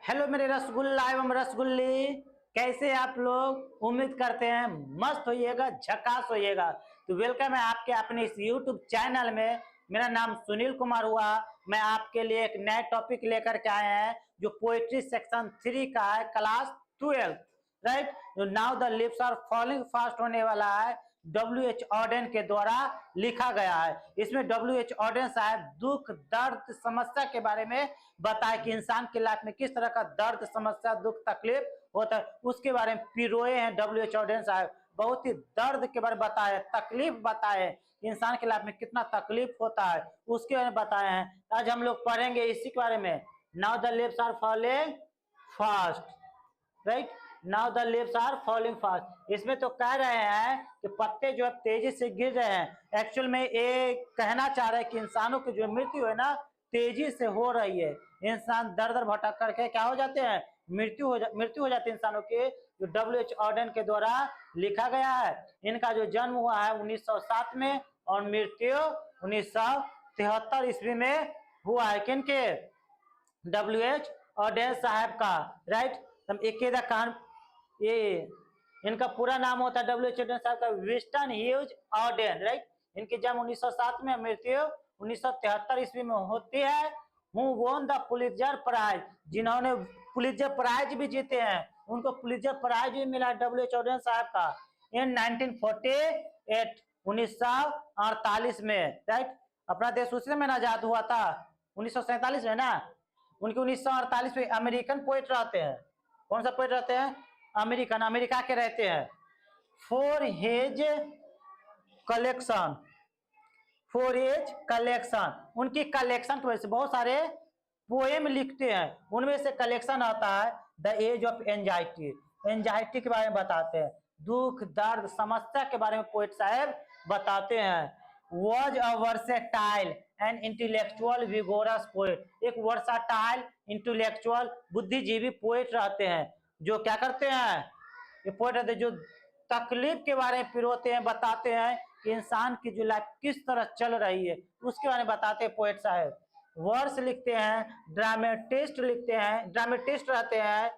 Hello मेरे रसगुल्ला एवं रसगुल्ली, कैसे आप लोग? उम्मीद करते हैं मस्त होइएगा, झकास होइएगा। तो वेलकम है आपके अपने इस यूट्यूब चैनल में। मेरा नाम सुनील कुमार हुआ। मैं आपके लिए एक नए टॉपिक लेकर के आए हैं जो पोएट्री सेक्शन 3 का है, class 12। Right, now the lips are falling fast होने वाला है, डब्ल्यू एच ऑडेन के द्वारा लिखा गया है। इसमें डब्ल्यू एच ऑडेन साहब दुख दर्द समस्या के बारे में बताए कि इंसान की लाइफ में किस तरह का दर्द समस्या दुख तकलीफ होता है, उसके बारे में पिरोए हैं डब्ल्यू एच ऑडेन साहब। बहुत ही दर्द के बारे में बताए, तकलीफ बताए, इंसान की लाइफ में कितना तकलीफ होता है उसके बारे में बताए हैं। आज हम लोग पढ़ेंगे इसी के बारे में। Now the lips are falling fast, right, now the leaves are falling fast. इसमें तो कह रहे हैं कि पत्ते जो है तेजी से गिर रहे हैं। एक्चुअल में ये कहना चाह रहे हैं कि इंसानों की जो मृत्यु है ना, तेजी से हो रही है। इंसान दर दर भटक करके क्या हो जाते हैं, मृत्यु हो जाती है इंसानों की, जो डब्ल्यू एच ऑडेन के द्वारा लिखा गया है। इनका जो जन्म हुआ है 1907 में और मृत्यु 1973 ईस्वी में हुआ है। किनके? डब्ल्यू एच ऑडेन साहब का। राइट, एक कान ये इनका पूरा नाम होता है डब्ल्यू एच ऑडेन साहब का विस्टन ह्यूज ऑडेन। राइट, इनकी जन्म 1907 में, मृत्यु 1973 ईस्वी में होती है। Who won the Pulitzer prize, जिन्होंने पुलित्जर प्राइज भी जीते हैं, उनको पुलित्जर प्राइज भी मिला डब्ल्यू एच ऑडेन साहब का इन 1948, 1948 में। राइट, अपना देश उसी में आजाद हुआ था 1947 में ना। उनके 1948 में अमेरिकन पोएट रहते हैं। कौन सा पोएट रहते हैं? अमेरिकन, अमेरिका के रहते हैं। For his collection, for his collection, उनकी कलेक्शन की वजह से बहुत सारे पोएम लिखते हैं, उनमें से कलेक्शन आता है the age of anxiety. Anxiety के बारे में बताते हैं, दुख दर्द समस्या के बारे में पोएट साहब बताते हैं। Was a versatile and intellectual vigorous poet, एक वर्साटाइल इंटेलेक्चुअल बुद्धिजीवी पोएट रहते हैं, जो क्या करते हैं, ये पोएट रहते हैं जो तकलीफ के बारे में पिरोते हैं, बताते हैं कि इंसान की जो लाइफ किस तरह चल रही है उसके बारे में बताते हैं पोएट साहब। वर्स लिखते हैं, ड्रामेटिस्ट लिखते हैं, ड्रामेटिस्ट रहते हैं,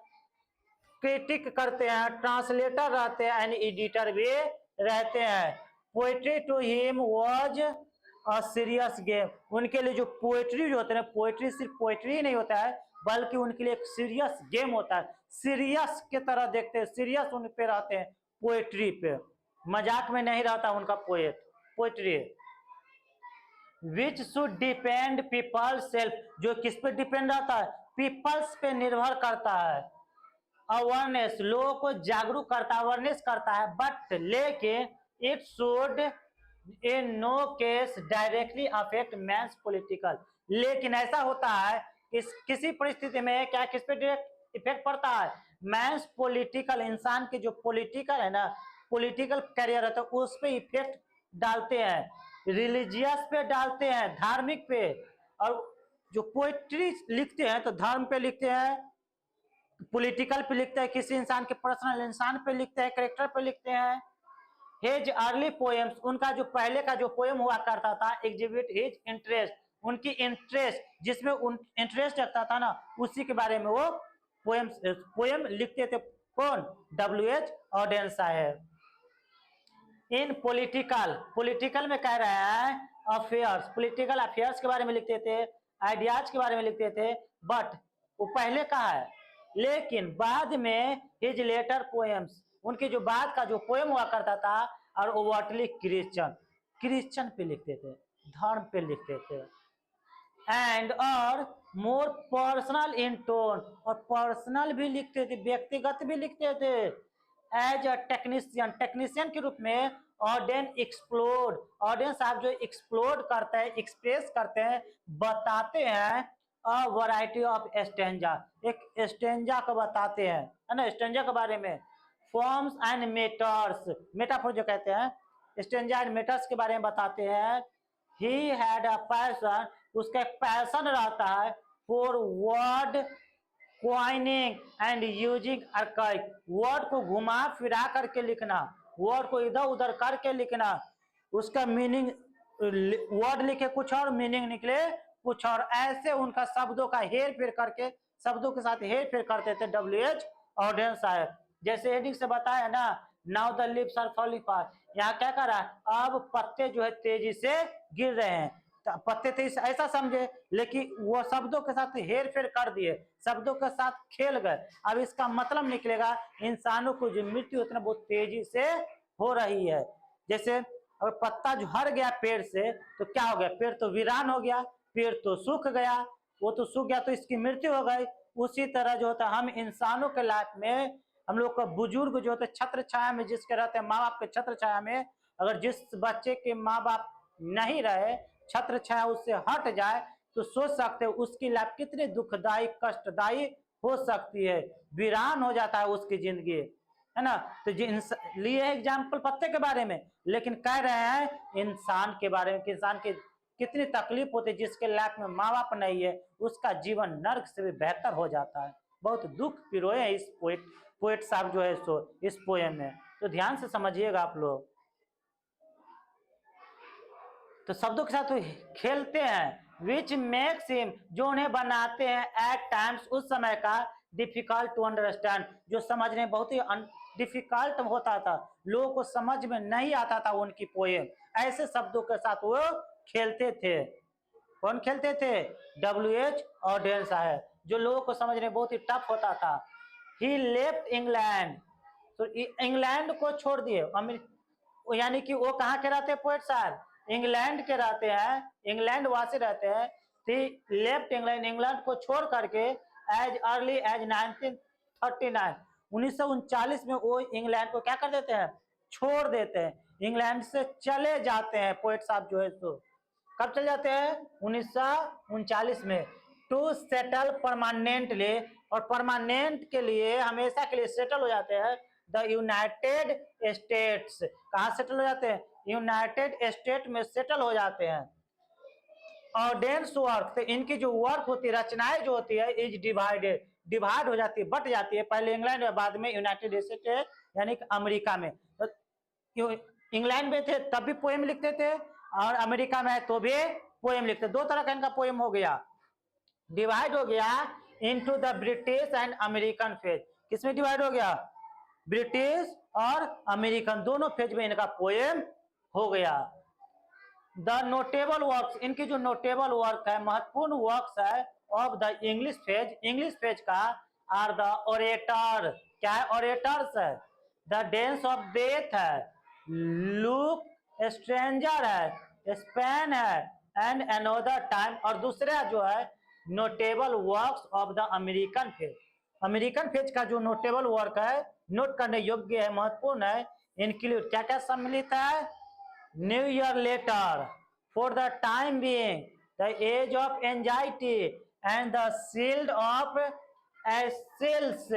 क्रिटिक करते हैं, ट्रांसलेटर रहते हैं एंड एडिटर भी रहते हैं। Poetry to him was a serious game, उनके लिए जो पोएट्री जो होते हैं, पोएट्री सिर्फ पोएट्री ही नहीं होता है बल्कि उनके लिए एक सीरियस गेम होता है। सीरियस के तरह देखते हैं, सीरियस उन पे रहते हैं पोएट्री पे, मजाक में नहीं रहता उनका poetry. Which should depend people self, जो किस पे डिपेंड रहता है, पीपल्स पे निर्भर करता है। अवेयरनेस, लोगों को जागरूक करता है, अवेयरनेस करता है, बट लेकिन it should in no case directly affect man's political, लेकिन ऐसा होता है कि किसी परिस्थिति में क्या किस पे डायरेक्ट इफेक्ट पड़ता है, मैंस पॉलिटिकल, इंसान के जो पॉलिटिकल है ना, पॉलिटिकल करियर है तो उस पे इफेक्ट डालते हैं, रिलीजियस पे डालते हैं, धार्मिक पे। और जो पोइट्री लिखते हैं तो धर्म पे लिखते हैं, पॉलिटिकल पे लिखते हैं, किसी इंसान के पर्सनल इंसान पे लिखते हैं, करेक्टर पे लिखते हैं। हिज अर्ली पोएम्स, उनका जो पहले का जो पोएम हुआ करता था, एग्जिबिट हिज इंटरेस्ट, उनकी इंटरेस्ट जिसमें इंटरेस्ट रखता था ना, उसी के बारे में वो पोएम लिखते थे। कौन? डब्ल्यू एच ऑडेन साहब। इन पॉलिटिकल, पॉलिटिकल में कह रहे हैं अफेयर्स, पॉलिटिकल अफेयर्स के बारे में लिखते थे, आइडियाज के बारे में लिखते थे, बट वो पहले का है। लेकिन बाद में हिज लेटर पोएम्स, उनके जो बाद का जो पोएम हुआ करता था, और ओवरटली क्रिश्चियन, क्रिश्चियन पे लिखते थे, धर्म पे लिखते थे, एंड और मोर पर्सनल इन टोन, और पर्सनल भी लिखते थे, व्यक्तिगत भी लिखते थे। एज अ टेक्नीशियन, टेक्नीशियन के रूप में ऑडेन एक्सप्लोड, ऑडेन साहब जो एक्सप्लोड करते हैं, एक्सप्रेस करते हैं, बताते हैं अ वैरायटी ऑफ स्टेंजा, एक स्टेंजा को बताते हैं, है ना, स्टेंजा के बारे में। फॉर्म्स एंड मेटर्स, मेटाफोर जो कहते हैं, स्टेंजा एंड मेटर्स के बारे में बताते हैं। ही हैड अ पैशन, उसका एक पैशन रहता है for word coining and using archaic, word को घुमा फिरा करके लिखना, वर्ड को इधर उधर करके लिखना, उसका मीनिंग, वर्ड लिखे कुछ और मीनिंग निकले कुछ और, ऐसे उनका शब्दों का हेर फेर करके, शब्दों के साथ हेर फेर करते थे WH ऑर्डिनेंस साहब। जैसे हेडिंग से बताया ना, now the leaves are falling fast, यहाँ क्या कर रहा है, अब पत्ते जो है तेजी से गिर रहे हैं, पत्ते तेजी से ऐसा समझे, लेकिन वो शब्दों के साथ हेर फेर कर दिए, शब्दों के साथ खेल गए। अब इसका मतलब निकलेगा इंसानों को जो मृत्यु उतना बहुत तेजी से हो रही है। जैसे अगर पत्ता जो हर गया पेड़ से तो क्या हो गया, पेड़ तो वीरान हो गया, पेड़ तो सूख गया, वो तो सूख गया तो इसकी मृत्यु हो गई। उसी तरह जो होता है हम इंसानों के लाइफ में, हम लोग का बुजुर्ग जो होते छत्र छाया में जिसके रहते हैं, माँ बाप के छत्र छाया में, अगर जिस बच्चे के माँ बाप नहीं रहे, छत्र छाया उससे हट जाए, तो सोच सकते हो उसकी लाइफ कितनी दुखदायी कष्टदायी हो सकती है, वीरान हो जाता है उसकी जिंदगी, है ना। तो लिए एग्जाम्पल पत्ते के बारे में, लेकिन कह रहे हैं इंसान के बारे में कि इंसान की कितनी तकलीफ होती है, जिसके लाइफ में माँ बाप नहीं है, उसका जीवन नर्क से भी बेहतर हो जाता है। बहुत दुख पिरोए हैं इस पोएट साहब जो है सो इस पोएम में, तो ध्यान से समझिएगा आप लोग। तो शब्दों के साथ तो खेलते हैं, विच मेक्स हिम, जो उन्हें बनाते हैं एट टाइम्स, उस समय का, डिफिकल्ट टू अंडरस्टैंड, जो समझने बहुत ही डिफिकल्ट होता था, लोगों को समझ में नहीं आता था उनकी पोएम, ऐसे शब्दों के साथ वो खेलते थे। कौन खेलते थे, WH ऑर्डिनेंस साहब, जो लोगों को समझने बहुत ही टफ होता था। ही लेफ्ट इंग्लैंड, तो इंग्लैंड को छोड़ दिए, यानी कि वो कहाँ के रहते हैं पोएट साहब, इंग्लैंड के रहते हैं, इंग्लैंड वासी रहते हैं। लेफ्ट इंग्लैंड, इंग्लैंड को छोड़ करके एज अर्ली एज 1939, 1939 में वो इंग्लैंड को क्या कर देते हैं, छोड़ देते हैं, इंग्लैंड से चले जाते हैं पोएट साहब जो है सो। कब चले जाते हैं, 1939 में, टू सेटल परमानेंटली, और परमानेंट के लिए, हमेशा के लिए सेटल हो जाते हैं द यूनाइटेड स्टेट्स। कहाँ सेटल हो जाते हैं, यूनाइटेड स्टेट में सेटल हो जाते हैं। ऑर्डिनेंस वर्क, तो इनकी जो वर्क होती है, रचनाएं जो होती है, इज डिवाइडेड, डिवाइड हो जाती है, बट जाती है, पहले इंग्लैंड और बाद में यूनाइटेड स्टेट यानी कि अमेरिका में। तो इंग्लैंड में थे तब भी पोएम लिखते थे, और अमेरिका में तो भी पोएम लिखते, दो तरह का इनका पोएम हो गया, डिवाइड हो गया into the British and American phase. किसमें डिवाइड हो गया, ब्रिटिश और अमेरिकन, दोनों फेज में इनका पोएम हो गया। द नोटेबल वर्क्स, इनकी जो नोटेबल वर्क है, महत्वपूर्ण वर्क्स है of the English phase, English phase का, आर द ओरेटर, क्या है, ओरेटर्स है, द डेंस ऑफ डेथ है, लुक स्ट्रेंजर है, स्पेन है, एंड अनदर टाइम, और दूसरा जो है notable works of the American phase. American phase का जो नोटेबल वर्क है, नोट करने योग्य है, महत्वपूर्ण है, इंक्लूड क्या क्या सम्मिलित है, new year letter, for the time being, the age of anxiety, and the shield of Achilles,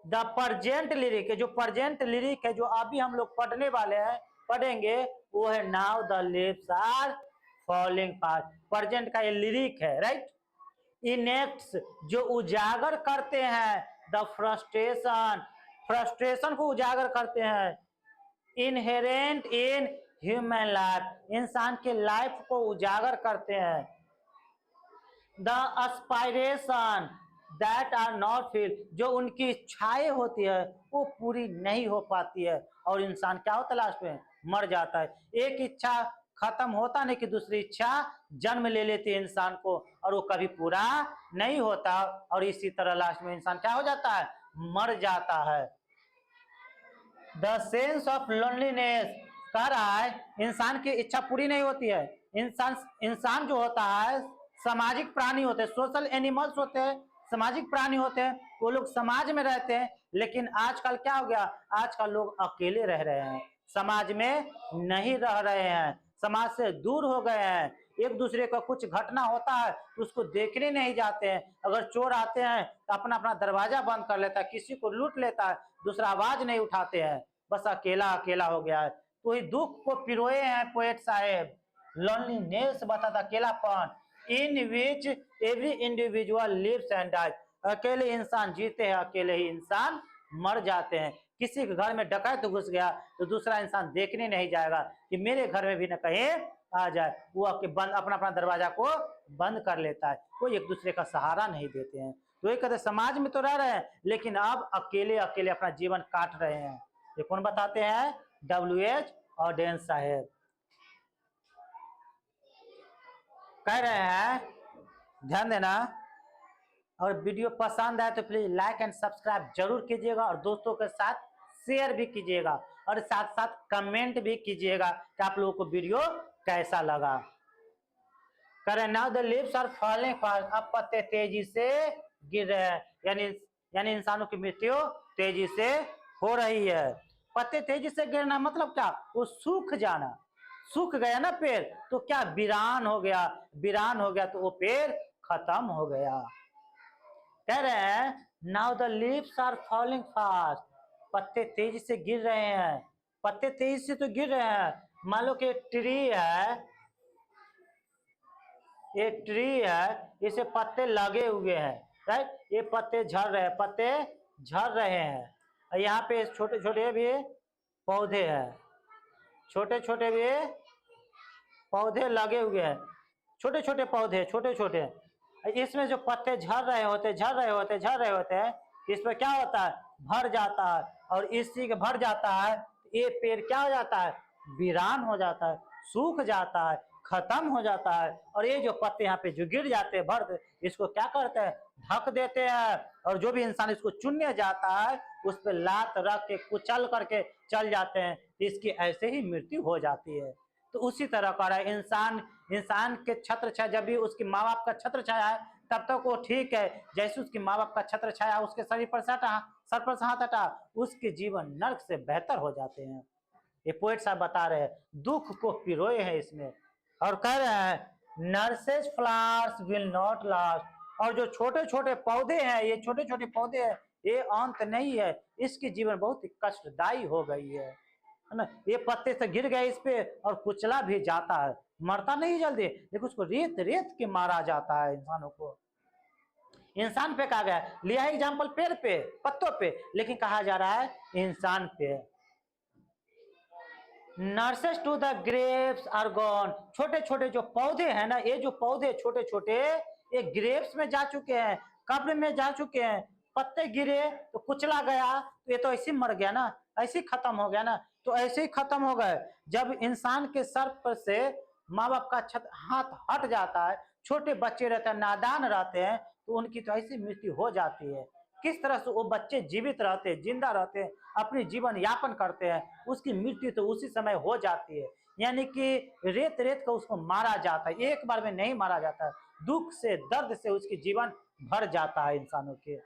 the present lyric, जो प्रजेंट लिरिक है जो अभी हम लोग पढ़ने वाले हैं, पढ़ेंगे, वो है now the leaves are falling fast, present का ये लिरिक है, राइट। इनेक्ट्स, जो उजागर करते हैं, द फ्रस्ट्रेशन, फ्रस्ट्रेशन को उजागर करते हैं, इनहेरेंट इन ह्यूमन लाइफ, इंसान के लाइफ को उजागर करते हैं, the aspiration that are not feel, जो उनकी इच्छाएं होती है वो पूरी नहीं हो पाती है, और इंसान क्या होता है, लास्ट में मर जाता है। एक इच्छा खत्म होता नहीं कि दूसरी इच्छा जन्म ले लेती है इंसान को, और वो कभी पूरा नहीं होता, और इसी तरह लास्ट में इंसान क्या हो जाता है, मर जाता है। द सेंस ऑफ लोनलीनेस, कह रहा है इंसान की इच्छा पूरी नहीं होती है, इंसान जो होता है सामाजिक प्राणी होते हैं, सोशल एनिमल्स होते हैं, सामाजिक प्राणी होते हैं, वो लोग समाज में रहते हैं, लेकिन आजकल क्या हो गया, आजकल लोग अकेले रह रहे हैं, समाज में नहीं रह रहे हैं, समाज से दूर हो गए हैं, एक दूसरे का कुछ घटना होता है तो उसको देखने नहीं जाते हैं, अगर चोर आते हैं तो अपना अपना दरवाजा बंद कर लेता है, किसी को लूट लेता है, दूसरा आवाज नहीं उठाते हैं, बस अकेला अकेला हो गया है। तो ही दुख को पिरोए हैं पोएट साहेब, लोनलीनेस बताता, अकेलापन, in which every individual lives and dies, अकेले इंसान जीते हैं, अकेले ही इंसान मर जाते हैं। किसी के घर में डकैत घुस गया तो दूसरा इंसान देखने नहीं जाएगा कि मेरे घर में भी न कहीं आ जाए वो बंद अपना अपना दरवाजा को बंद कर लेता है, कोई एक दूसरे का सहारा नहीं देते हैं। तो ये कहते समाज में तो रह रहे हैं लेकिन अब अकेले अकेले अपना जीवन काट रहे हैं। ये कौन बताते हैं? WH ऑडेन साहेब कह रहे हैं, ध्यान देना। और वीडियो पसंद आए तो प्लीज लाइक एंड सब्सक्राइब जरूर कीजिएगा और दोस्तों के साथ शेयर भी कीजिएगा और साथ साथ कमेंट भी कीजिएगा कि आप लोगों को वीडियो कैसा लगा। करें now the leaves are falling fast, अब पत्ते तेजी से गिर रहे हैं, यानी इंसानों की मृत्यु तेजी से हो रही है। पत्ते तेजी से गिरना मतलब क्या? वो सूख जाना, सूख गया ना पेड़ तो क्या वीरान हो गया, वीरान हो गया तो वो पेड़ खत्म हो गया। कह रहे हैं now the leaves are falling fast, पत्ते तेजी से गिर रहे हैं, पत्ते तेजी से तो गिर रहे हैं। मान लो कि ट्री है, ये ट्री है, इसे पत्ते लगे हुए हैं, राइट, ये पत्ते झड़ रहे हैं, पत्ते झड़ रहे हैं। और यहाँ पे छोटे छोटे भी पौधे हैं, छोटे छोटे भी पौधे लगे हुए हैं, छोटे छोटे पौधे, छोटे छोटे। इसमें जो पत्ते झड़ रहे होते हैं, इसमें क्या होता है? भर जाता है, और इसी के भर जाता है ये पेड़ क्या हो जाता है? वीरान हो जाता है, सूख जाता है, खत्म हो जाता है। और ये जो पत्ते यहाँ पे जो गिर जाते हैं, भर, इसको क्या करते हैं? ढक देते हैं। और जो भी इंसान इसको चुनने जाता है उस पर लात रख के कुचल करके चल जाते हैं, इसकी ऐसे ही मृत्यु हो जाती है। तो उसी तरह का रहा है इंसान के छत्र छाया, जब भी उसके माँ बाप का छत्र छाया है तब तक वो ठीक है, जैसे उसके माँ बाप का छत्र छाया उसके शरीर पर सर पर हाथ हटा, उसके जीवन नर्क से बेहतर हो जाते हैं। ये पोएट साहब बता रहे हैं, दुख को पिरोए हैं इसमें। और कह रहे हैं nurses flowers will not last, और जो छोटे छोटे पौधे हैं, ये छोटे छोटे पौधे हैं, ये अंत नहीं है, इसकी जीवन बहुत ही कष्टदायी हो गई है ना। ये पत्ते से गिर गए इस पे और कुचला भी जाता है, मरता नहीं जल्दी, लेकिन उसको रेत रेत के मारा जाता है। इंसानों को, इंसान पे कहा गया, लिया एग्जाम्पल पेड़ पे, पत्तों पे, लेकिन कहा जा रहा है इंसान पे। Nurses to the grapes are gone, छोटे छोटे जो पौधे हैं ना, ये जो पौधे छोटे छोटे ये ग्रेप्स में जा चुके हैं, कब्र में जा चुके हैं। पत्ते गिरे तो कुचला गया, तो ये तो ऐसे मर गया ना, ऐसे खत्म हो गया ना। तो ऐसे ही खत्म हो गए जब इंसान के सर पर से माँ बाप का हाथ हट जाता है, छोटे बच्चे रहते हैं, नादान रहते हैं, तो उनकी तो ऐसी मृत्यु हो जाती है। किस तरह से वो बच्चे जीवित रहते हैं, जिंदा रहते हैं, अपनी जीवन यापन करते हैं, उसकी मृत्यु तो उसी समय हो जाती है। यानी कि रेत रेत को उसको मारा जाता है, एक बार में नहीं मारा जाता है, दुख से दर्द से उसकी जीवन भर जाता है इंसानों के।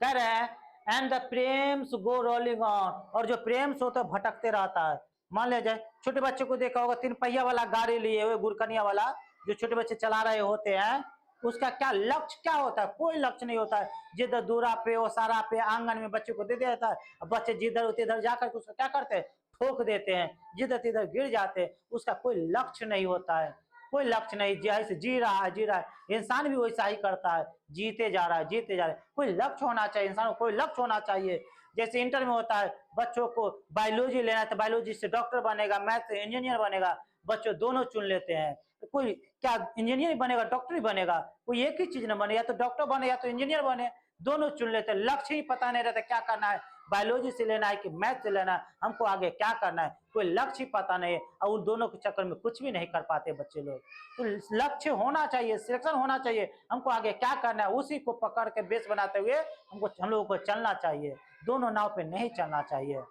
कह रहे हैं and the Prem's go rolling on, और जो प्रेम्स होता है भटकते रहता है। मान लिया जाए छोटे बच्चे को देखा होगा, 3 पहिया वाला गाड़ी लिए हुए, गुरकनिया वाला, जो छोटे बच्चे चला रहे होते हैं, उसका क्या लक्ष्य क्या होता है? कोई लक्ष्य नहीं होता है। जिधर दूरा पे, ओसारा पे, आंगन में बच्चे को दे दिया जाता है, बच्चे जिधर उधर जाकर उसको क्या करते हैं? ठोक देते हैं, जिधर तिधर गिर जाते हैं। उसका कोई लक्ष्य नहीं होता है, कोई लक्ष्य नहीं, जैसे जी रहा है। इंसान भी वैसा ही करता है, जीते जा रहा है। कोई लक्ष्य होना चाहिए, इंसान को कोई लक्ष्य होना चाहिए। जैसे इंटर में होता है, बच्चों को बायोलॉजी लेना है तो बायोलॉजी से डॉक्टर बनेगा, मैथ से इंजीनियर बनेगा, बच्चों दोनों चुन लेते हैं। कोई क्या इंजीनियर बनेगा, डॉक्टर ही बनेगा, कोई एक ही चीज न बने, या तो डॉक्टर बने या तो इंजीनियर बने, दोनों चुन लेते हैं। लक्ष्य ही पता नहीं रहता क्या करना है, बायोलॉजी से लेना है कि मैथ से लेना है, हमको आगे क्या करना है, कोई लक्ष्य ही पता नहीं है, और उन दोनों के चक्कर में कुछ भी नहीं कर पाते बच्चे लोग। तो लक्ष्य होना चाहिए, सिलेक्शन होना चाहिए, हमको आगे क्या करना है, उसी को पकड़ के बेस बनाते हुए हम लोगों को चलना चाहिए, दोनों नाव पे नहीं चलना चाहिए।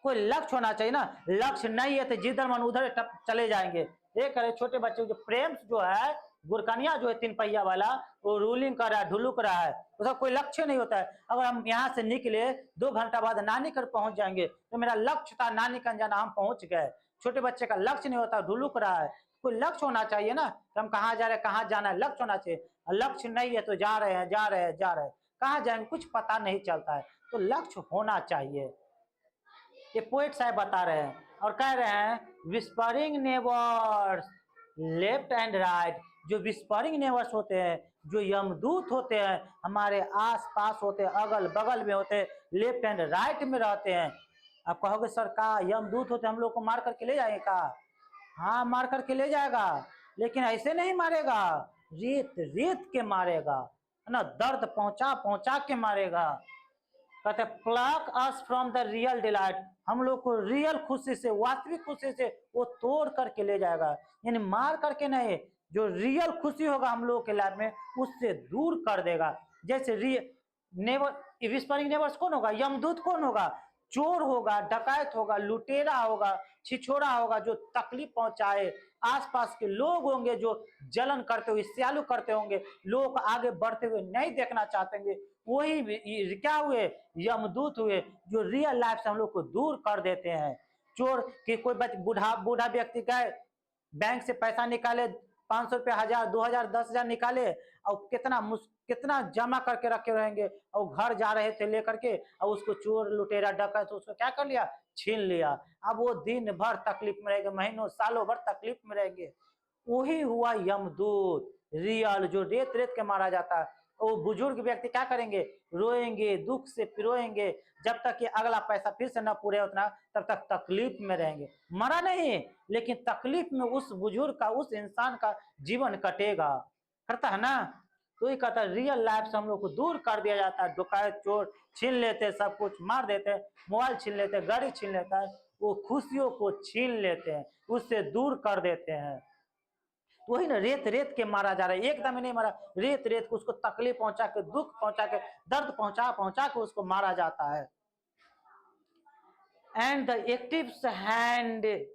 कोई लक्ष्य होना चाहिए ना, लक्ष्य नहीं है तो जिधर मन उधर चले जाएंगे। ये करे छोटे बच्चे जो प्रेम जो है, गुरकनिया जो है 3 पहिया वाला, वो रूलिंग कर रहा है, ढुलुक रहा है, उसका कोई लक्ष्य नहीं होता है। अगर हम यहाँ से निकले 2 घंटा बाद नानी घर पहुंच जाएंगे, तो मेरा लक्ष्य था नानी घर जाना, हम पहुंच गए। छोटे बच्चे का लक्ष्य नहीं होता, ढुलुक रहा है। कोई लक्ष्य होना चाहिए ना कि हम कहाँ जा रहे हैं, कहाँ जाना है, लक्ष्य होना चाहिए। लक्ष्य नहीं है तो जा रहे हैं, कहाँ जाएंगे कुछ पता नहीं चलता है। तो लक्ष्य होना चाहिए, ये पोएट साहब बता रहे हैं। और कह रहे हैं whispering neighbours left and right, जो विस्परिंग नेबर्स होते हैं, जो यमदूत होते हैं, हमारे आस पास होते हैं, अगल बगल में होते हैं, लेफ्ट एंड राइट में रहते हैं। आप कहोगे सर का यमदूत होते हम लोग को मार करके ले जाएगा? हाँ मार करके ले जाएगा, लेकिन ऐसे नहीं मारेगा, रेत रेत के मारेगा, है ना, दर्द पहुंचा पहुंचा के मारेगा। कहते pluck us from the real delight, हम लोग को रियल खुशी से, वास्तविक खुशी से वो तोड़ करके ले जाएगा, यानी मार करके नहीं, जो रियल खुशी होगा हम लोग के लाइफ में उससे दूर कर देगा। जैसे नेबर विस्परिंग नेबर्स कौन होगा? यमदूत कौन होगा? चोर होगा, डकैत होगा, लुटेरा होगा, छिछोरा होगा, जो तकलीफ पहुंचाए। आसपास के लोग होंगे जो जलन करते हुए, स्यालू करते होंगे, लोग आगे बढ़ते हुए नहीं देखना चाहते, वही क्या हुए? यमदूत हुए, जो रियल लाइफ से हम लोग को दूर कर देते हैं। चोर कि कोई बूढ़ा बूढ़ा व्यक्ति गए बैंक से पैसा निकाले, 500 रुपया, 1000, 2000, 10,000 निकाले, और कितना जमा करके रखे रहेंगे, और घर जा रहे थे लेकर के, और उसको चोर लुटेरा डका तो उसको क्या कर लिया? छीन लिया। अब वो दिन भर तकलीफ में रहेंगे, महीनों सालों भर तकलीफ में रहेंगे। वही हुआ यमदूत रियल, जो रेत रेत के मारा जाता है। वो बुजुर्ग व्यक्ति क्या करेंगे? रोएंगे, दुख से पिरोएंगे, जब तक कि अगला पैसा फिर से न पूरे उतना, तब तक तकलीफ में रहेंगे। मरा नहीं, लेकिन तकलीफ में उस बुजुर्ग का, उस इंसान का जीवन कटेगा, करता है ना। तो ये कहता है रियल लाइफ से हम लोग को दूर कर दिया जाता है। डकैत चोर छीन लेते, सब कुछ मार देते, मोबाइल छीन लेते, गाड़ी छीन लेता है, वो खुशियों को छीन लेते हैं, उससे दूर कर देते हैं। वही ना, रेत रेत के मारा जा रहा है, एकदम ही नहीं मारा, रेत रेत को उसको तकलीफ पहुंचा के, दुख पहुंचा के, दर्द पहुंचा पहुंचा के उसको मारा जाता है। And the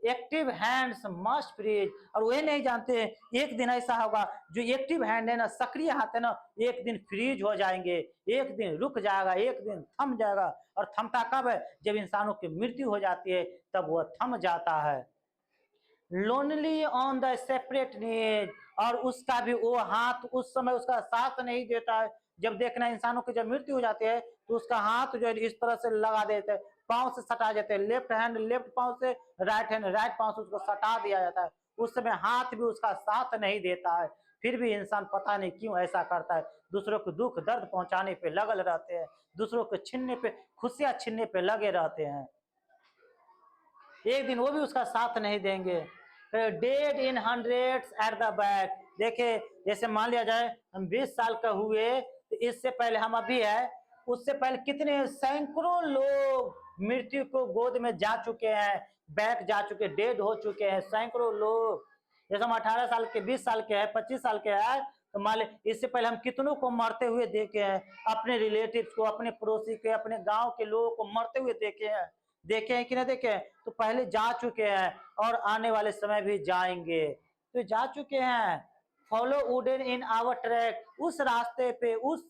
active hands must freeze, और वे नहीं जानते एक दिन ऐसा होगा, जो एक्टिव हैंड है ना, सक्रिय हाथ है ना, एक दिन फ्रीज हो जाएंगे, एक दिन रुक जाएगा, एक दिन थम जाएगा। और थमता कब है? जब इंसानों की मृत्यु हो जाती है, तब वह थम जाता है। Lonely on the separate need, और उसका भी वो हाथ उस समय उसका साथ नहीं देता है। जब देखना इंसानों की जब मृत्यु हो जाती है, तो उसका हाथ जो है इस तरह से लगा देते हैं, पांव से सटा देते हैं, लेफ्ट हैंड लेफ्ट पांव से, राइट हैंड राइट पांव से उसको सटा दिया जाता है। उस समय हाथ भी उसका साथ नहीं देता है, फिर भी इंसान पता नहीं क्यों ऐसा करता है, दूसरों को दुख दर्द पहुंचाने पे लगल रहते हैं, दूसरों को छीनने पे, खुशियां छीनने पे लगे रहते हैं। एक दिन वो भी उसका साथ नहीं देंगे। Dead in hundreds at the back, देखे जैसे मान लिया जाए हम 20 साल का हुए, तो इससे पहले हम अभी है, उससे पहले कितने सैकड़ों लोग मृत्यु को गोद में जा चुके हैं, बैक जा चुके, डेड हो चुके हैं सैकड़ों लोग। जैसे हम 18 साल के, 20 साल के हैं, 25 साल के हैं, तो मान ली इससे पहले हम कितनों को मरते हुए देखे हैं, अपने रिलेटिव्स को, अपने पड़ोसी के, अपने गांव के लोगों को मरते हुए देखे हैं, देखे हैं कि ना देखे हैं? तो पहले जा चुके हैं और आने वाले समय भी जाएंगे, तो जा चुके हैं। Follow wooden in our track, उस रास्ते पे, उस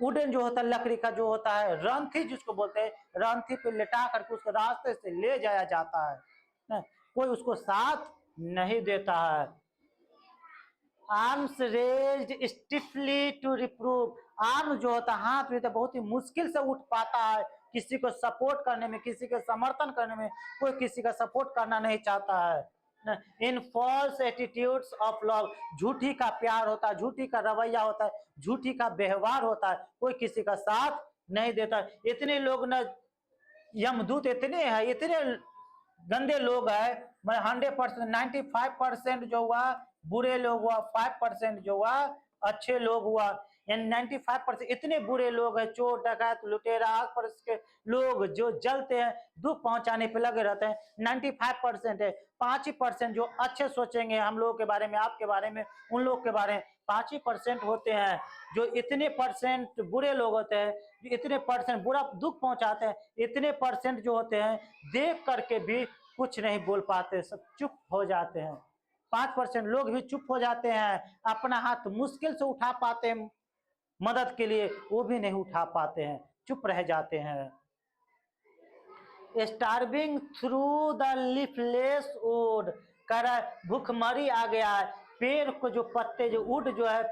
वुडन जो होता है लकड़ी का जो होता है, रंथी जिसको बोलते हैं, रंथी पे लिटा करके उसको रास्ते से ले जाया जाता है ना? कोई उसको साथ नहीं देता है। आर्म्स रेज्ड स्टिफली टू रिप्रूव, आर्म जो होता है, हाथ भी तो बहुत ही मुश्किल से उठ पाता है, किसी को सपोर्ट करने में, किसी के समर्थन करने में, कोई किसी का सपोर्ट करना नहीं चाहता है। इन फॉल्स एटीट्यूड्स ऑफ लव, झूठी का प्यार होता है, झूठी का रवैया होता है, झूठी का व्यवहार होता है, कोई किसी का साथ नहीं देता। इतने लोग न यमदूत इतने हैं, इतने गंदे लोग हैं, मैं 100%, 95% जो हुआ बुरे लोग हुआ, 5% जो हुआ अच्छे लोग हुआ, यानी 95% इतने बुरे लोग हैं, चोर डकैत लुटेरा आस पास के लोग जो जलते हैं, दुख पहुंचाने पे लगे रहते हैं, 95% है। 5% जो अच्छे सोचेंगे हम लोगों के बारे में, आपके बारे में, उन लोग के बारे में, 5% होते हैं। जो इतने परसेंट बुरे लोग होते हैं, जो इतने परसेंट बुरा दुख पहुंचाते हैं, इतने परसेंट जो होते हैं, देख करके भी कुछ नहीं बोल पाते, सब चुप हो जाते हैं। 5% लोग भी चुप हो जाते हैं, अपना हाथ मुश्किल से उठा पाते हैं मदद के लिए, वो भी नहीं उठा पाते हैं, चुप रह जाते हैं। Starving through the leafless would, कह रहा है भूखमरी आ गया है, पेड़ को जो पत्ते जो वुड जो है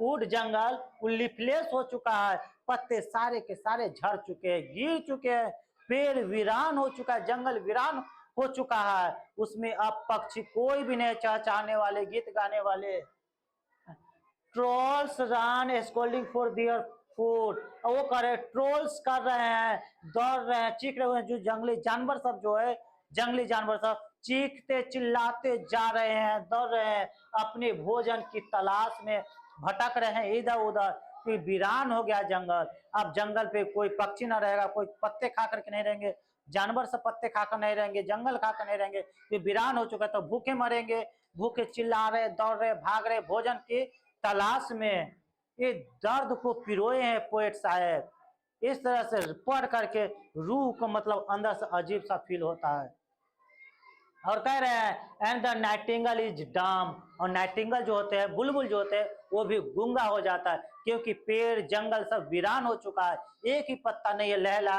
वुड जंगल वो लीफलेस हो चुका है, पत्ते सारे के सारे झड़ चुके हैं, गिर चुके हैं, पेड़ वीरान हो चुका है, जंगल वीरान हो चुका है, उसमें अब पक्षी कोई भी नहीं चहचहाने वाले, गीत गाने वाले। Trolls run scolding for their food. और वो कर रहे ट्रोल्स कर रहे हैं, दौड़ रहे हैं, चीख रहे हैं। जो जंगली जानवर सब जो है, जंगली जानवर सब चीखते चिल्लाते जा रहे हैं, दौड़ रहे हैं, अपने भोजन की तलाश में भटक रहे हैं इधर उधर। कि वीरान हो गया जंगल। अब जंगल पे कोई पक्षी ना रहेगा, कोई पत्ते खा करके नहीं रहेंगे, जानवर सब पत्ते खाकर नहीं रहेंगे, जंगल खाकर नहीं रहेंगे। ये वीरान हो चुका है, तो भूखे मरेंगे। भूखे चिल्ला रहे, दौड़ रहे, भाग रहे भोजन की तलाश में। ये दर्द को पिरोए हैं पोएट साहब। इस तरह से पढ़ करके रूह को मतलब अंदर से अजीब सा फील होता है। और कह रहे हैं and the Nightingale is dumb. और नाइटिंगल जो होते हैं, बुलबुल जो होते हैं, वो भी गूंगा हो जाता है, क्योंकि पेड़ जंगल सब वीरान हो चुका है। एक ही पत्ता नहीं है लहला